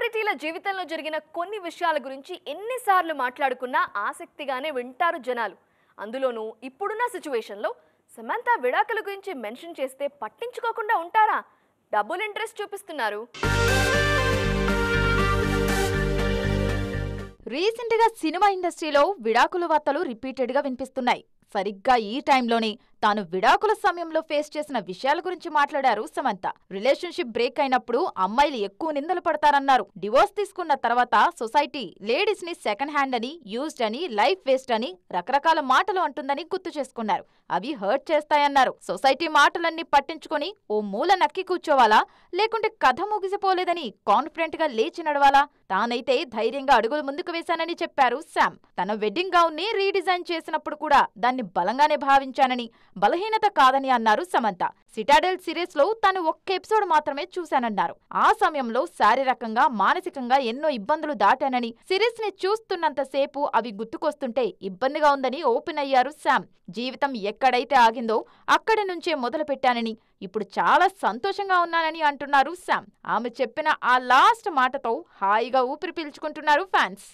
సెలబ్రిటీల జీవితంలో జరిగిన కొన్ని విషయాల గురించి ఎన్నిసార్లు మాట్లాడుకున్నా ఆసక్తిగానే వింటారు జనాలు. అందులోనూ ఇప్పుడున్న సిచ్యువేషన్లో సమంత విడాకుల గురించి మెన్షన్ చేస్తే పట్టించుకోకుండా ఉంటారా? డబుల్ ఇంట్రెస్ట్ చూపిస్తున్నారు. రీసెంట్ గా సినిమా ఇండస్ట్రీలో విడాకుల వార్తలు రిపీటెడ్ గా వినిపిస్తున్నాయి. సరిగ్గా ఈ టైంలోనే తాను విడాకుల సమయంలో ఫేస్ చేసిన విషయాల గురించి మాట్లాడారు సమంత. రిలేషన్షిప్ బ్రేక్ అయినప్పుడు అమ్మాయిలు ఎక్కువ నిందలు పడతారన్నారు. డివోర్స్ తీసుకున్న తర్వాత సొసైటీ లేడీస్ ని సెకండ్ హ్యాండ్ అని, యూజ్డ్ అని, లైఫ్ వేస్ట్ అని రకరకాల మాటలు అంటుందని గుర్తు చేసుకున్నారు. అవి హర్ట్ చేస్తాయన్నారు. సొసైటీ మాటలన్నీ పట్టించుకొని ఓ మూల నక్కి కూర్చోవాలా, లేకుంటే కథ ముగిసిపోలేదని కాన్ఫిడెంట్ గా లేచి నడవాలా? తానైతే ధైర్యంగా అడుగులు ముందుకు వేశానని చెప్పారు శామ్. తన వెడ్డింగ్ గౌన్ ని రీడిజైన్ చేసినప్పుడు కూడా దాన్ని బలంగానే భావించానని, బలహీనత కాదని అన్నారు సమంత. సిటాడెల్ సిరీస్ లో తాను ఒక్క ఎపిసోడ్ మాత్రమే చూశానన్నారు. ఆ సమయంలో శారీరకంగా, మానసికంగా ఎన్నో ఇబ్బందులు దాటానని, సిరీస్ ని చూస్తున్నంతసేపు అవి గుర్తుకొస్తుంటే ఇబ్బందిగా ఉందని ఓపెన్ అయ్యారు శామ్. జీవితం ఎక్కడైతే ఆగిందో అక్కడి నుంచే మొదలు పెట్టానని, ఇప్పుడు చాలా సంతోషంగా ఉన్నానని అంటున్నారు శామ్. ఆమె చెప్పిన ఆ లాస్ట్ మాటతో హాయిగా ఊపిరి పీల్చుకుంటున్నారు ఫ్యాన్స్.